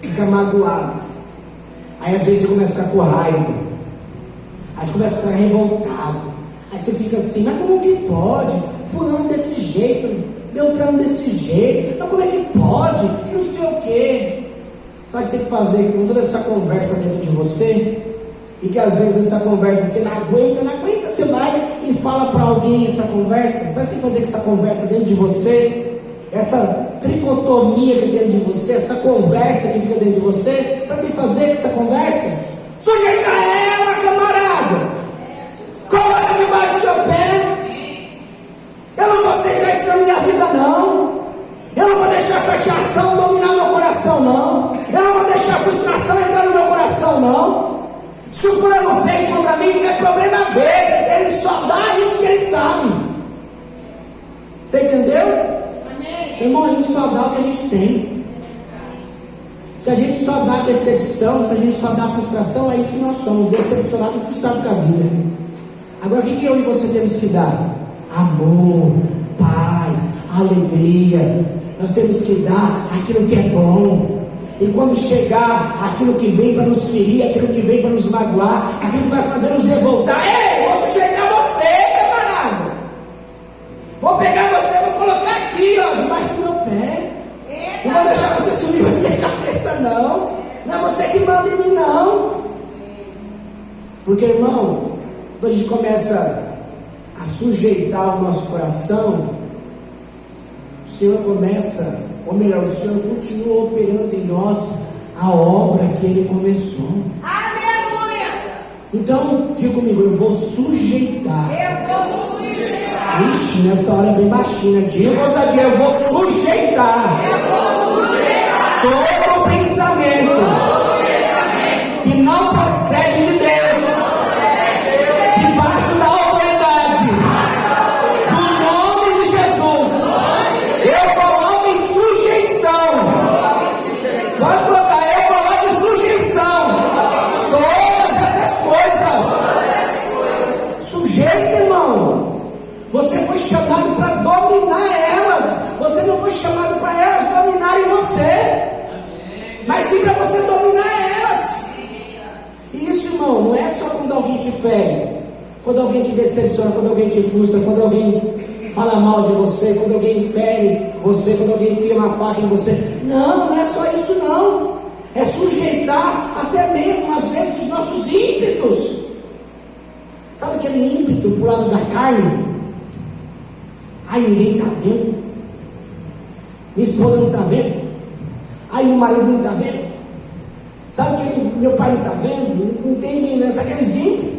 Fica magoado. Aí às vezes você começa a ficar com raiva. Aí você começa a ficar revoltado. Aí você fica assim, mas como que pode? Fulano desse jeito, Beltrano desse jeito, mas como é que pode? Que não sei o quê. Sabe o que você tem que fazer com toda essa conversa dentro de você? E que às vezes essa conversa você não aguenta, você vai e fala para alguém essa conversa. Sabe o que você tem que fazer com essa conversa dentro de você? Essa tricotomia que tem dentro de você, essa conversa que fica dentro de você, sabe o que tem que fazer com essa conversa? Sujeita ela, camarada! Coloca debaixo do seu pé. Eu não vou aceitar isso na minha vida, não. Eu não vou deixar chateação dominar meu coração, não. Eu não vou deixar a frustração entrar no meu coração, não. Se o fulano fez contra mim, não é problema dele. Ele só dá isso que ele sabe. Você entendeu? Irmão, a gente só dá o que a gente tem. Se a gente só dá decepção, se a gente só dá frustração, é isso que nós somos, decepcionados e frustrados com a vida. Agora, o que eu e você temos que dar? Amor, paz, alegria. Nós temos que dar aquilo que é bom. E quando chegar aquilo que vem para nos ferir, aquilo que vem para nos magoar, aquilo que vai fazer nos revoltar, ei, vou sujeitar você, camarada. Vou pegar você, vou colocar aqui, debaixo do meu pé. Não vou deixar você subir na minha cabeça, não. Não é você que manda em mim, não. Porque, irmão, quando a gente começa a sujeitar o nosso coração, o Senhor começa, ou melhor, o Senhor continua operando em nós a obra que Ele começou. Aleluia! Então, diga comigo, eu vou sujeitar. Ixi, nessa hora é bem baixinha. Diga ousadia, eu vou sujeitar. Todo pensamento que não procede de Deus, debaixo da autoridade do nome de Jesus, eu coloco em sujeição. Pode colocar, eu coloco em sujeição todas essas coisas. Sujeito, irmão. Você foi chamado para dominar elas. Você não foi chamado para elas dominarem você, mas sim para você dominar elas. E isso, irmão, não é só quando alguém te fere, quando alguém te decepciona, quando alguém te frustra, quando alguém fala mal de você, quando alguém fere você, quando alguém enfia uma faca em você. Não, não é só isso não. É sujeitar até mesmo às vezes os nossos ímpetos. Sabe aquele ímpeto pro lado da carne? Ai, ninguém está vendo. Minha esposa não está vendo. Ai, meu marido não está vendo. Sabe aquele meu pai não está vendo? Não tem ninguém, né? Sabe aqueles ímpios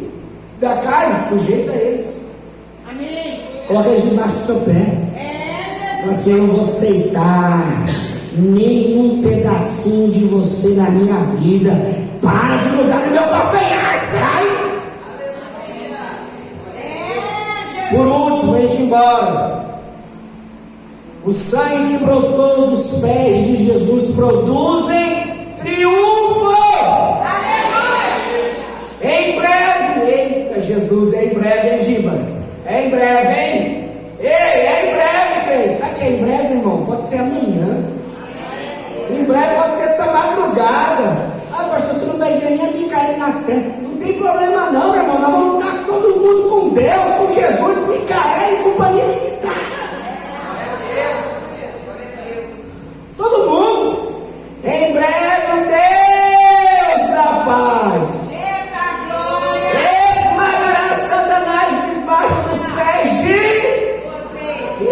da carne? Sujeita a eles. Amém. Coloca eles debaixo do seu pé. Fala assim, eu não vou aceitar nenhum pedacinho de você na minha vida. Para de mudar no meu calcanhar, sai. Por último, a gente ir embora. O sangue que brotou dos pés de Jesus produzem triunfo. Em breve, eita Jesus, é em breve, hein, Giba? É em breve, hein? Ei, é em breve, crente. Sabe o que é em breve, irmão? Pode ser amanhã. Em breve pode ser essa madrugada. Ah, pastor, você não vai ver nem a Micaela nascendo. Não tem problema não, meu irmão. Nós vamos estar todo mundo com Deus, com Jesus, Micaela e companhia militar. Todo mundo. Em breve o Deus da paz esmagará Satanás debaixo dos pés de...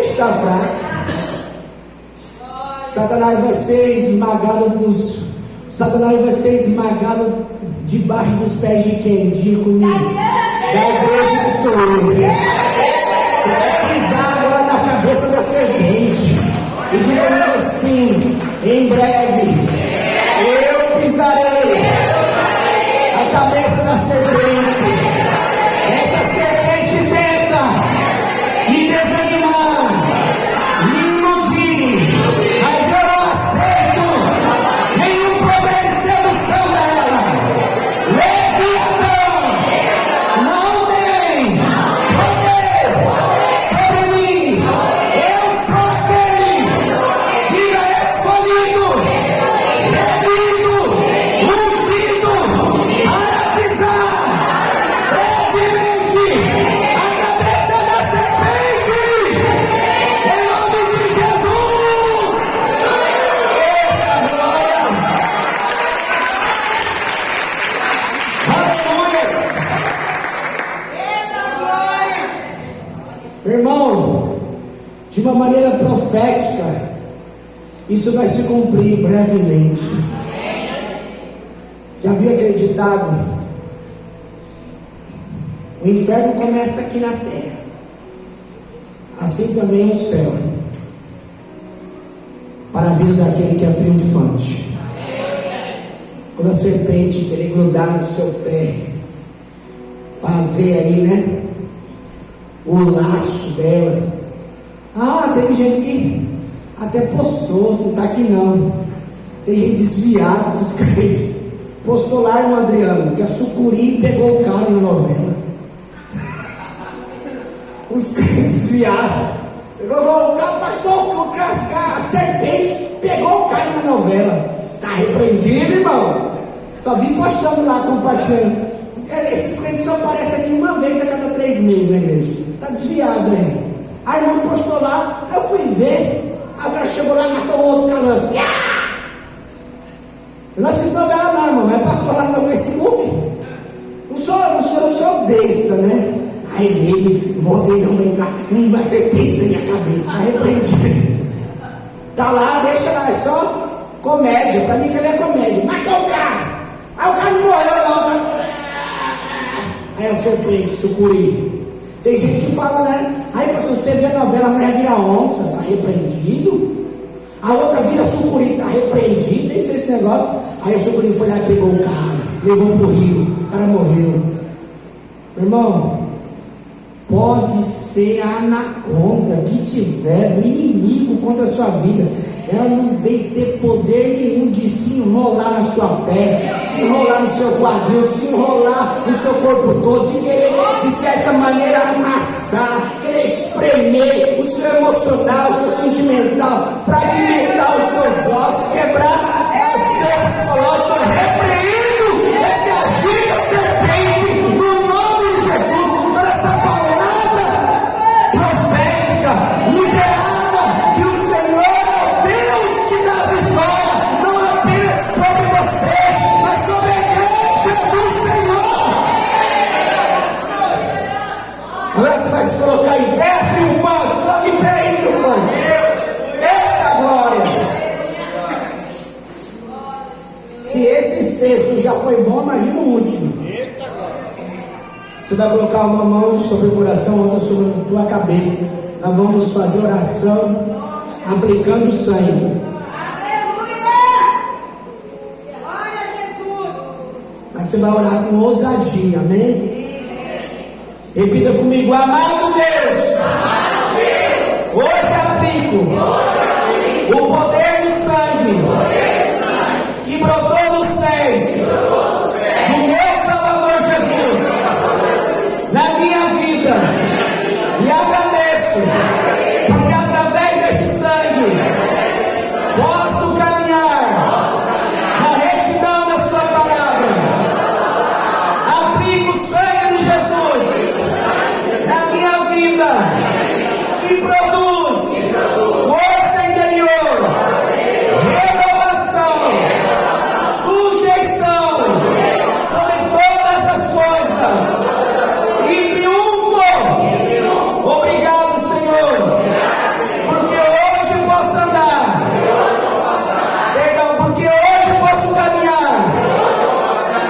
Está fraco. Satanás vai ser esmagado Satanás vai ser esmagado debaixo dos pés de quem? Diga comigo. Da igreja que sou eu. Você vai pisar agora na cabeça da serpente. E diga comigo assim: em breve eu pisarei a cabeça da serpente. Essa serpente tenta me desanimar, me iludir, mas eu não aceito nenhum poder de sedução dela. Leviatã não tem poder sobre mim. Eu sou aquele, diga, escolhido, remido, ungido para pisar brevemente a cabeça da serpente, em nome de Jesus. Eita glória! Aleluias! Irmão, de uma maneira profética, isso vai se cumprir brevemente. Já havia acreditado? O inferno começa aqui na terra, assim também é o céu, para a vida daquele que é triunfante. Quando a serpente querer grudar no seu pé, fazer aí, né, o laço dela. Ah, teve gente que até postou, não está aqui não. Tem gente desviada, esses crentes. Postou lá, irmão Adriano, que a sucuri pegou o cara na novela. Os crentes desviados. Pegou o cara, pastor, a serpente pegou o cara na novela. Está repreendido, irmão. Só vim postando lá, compartilhando. Esses crentes só aparecem aqui uma vez a cada 3 meses na igreja. Está desviado aí. A irmã postou lá, eu fui ver. Aí o cara chegou lá e matou o outro calanço. Eu não assisto novela não, irmão, mas passou lá no meu Facebook. Não sou besta, né? Aí nele, vou ver, não vai entrar uma serpente na minha cabeça. Está repreendido. Tá lá, deixa lá, é só comédia. Para mim que ele é comédia. Matou o cara. Aí o cara não morreu não. O cara... Aí a serpente, sucuri. Tem gente que fala, né? Aí pastor, você vê a novela, a mulher vira onça, está repreendido. A outra vira sucuri, está repreendido. Nem sei esse negócio. Aí a sucuri foi lá e pegou o cara, levou para o rio, o cara morreu. Meu irmão, pode ser a anaconda que tiver do inimigo contra a sua vida. Ela não vem ter poder nenhum de se enrolar na sua pele, se enrolar no seu quadril, se enrolar no seu corpo todo, de querer, de certa maneira, amassar, querer espremer o seu emocional, o seu sentimental, fragmentar os seus ossos, quebrar o seu psicológico. Eu repreendo esse agir da serpente no nome de Jesus, por essa palavra profética liberada, que o Senhor é o Deus que dá a vitória, não apenas sobre vocês, mas sobre a igreja do Senhor. Agora você vai se colocar em pé triunfante, coloca em pé aí triunfante. Eita glória! Se esse texto já foi bom, imagina o último. Você vai colocar uma mão sobre o coração, outra sobre a tua cabeça. Nós vamos fazer oração aplicando sangue. Aleluia! Glória a Jesus! Mas você vai orar com ousadia, amém? Repita comigo: amado Deus, hoje aplico o poder do sangue que brotou dos pés do meu Salvador Jesus na minha vida, e agradeço porque através deste sangue posso caminhar na retidão da sua palavra. Aplico o sangue de Jesus na minha vida, que produz força interior, renovação, sujeição sobre todas as coisas e triunfo. Obrigado, Senhor, porque hoje posso andar, perdão, porque hoje posso caminhar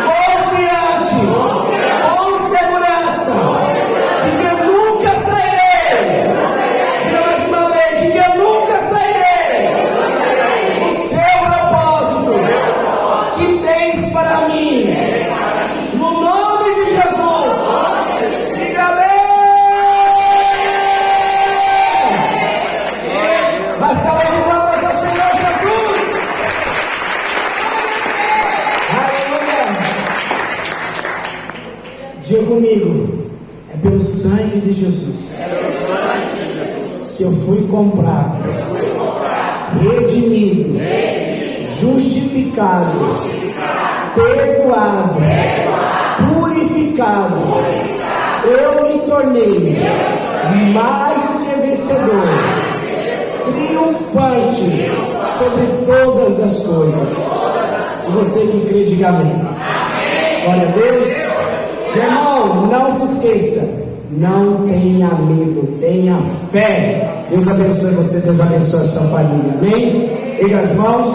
confiante, com segurança, de que eu nunca sairei. Diga mais uma vez: de que eu nunca sairei do seu propósito que tens para mim. No nome de Jesus. Diga amém. Uma salva de palmas ao Senhor Jesus. Aleluia. Diga comigo: é pelo sangue de Jesus que eu fui comprado, redimido, justificado, perdoado, purificado. Eu me tornei mais do que vencedor, triunfante sobre todas as coisas. E você que crê, diga amém. Glória a Deus. Meu irmão, não se esqueça: não tenha medo, tenha fé. Deus abençoe você, Deus abençoe a sua família. Amém? Erga as mãos.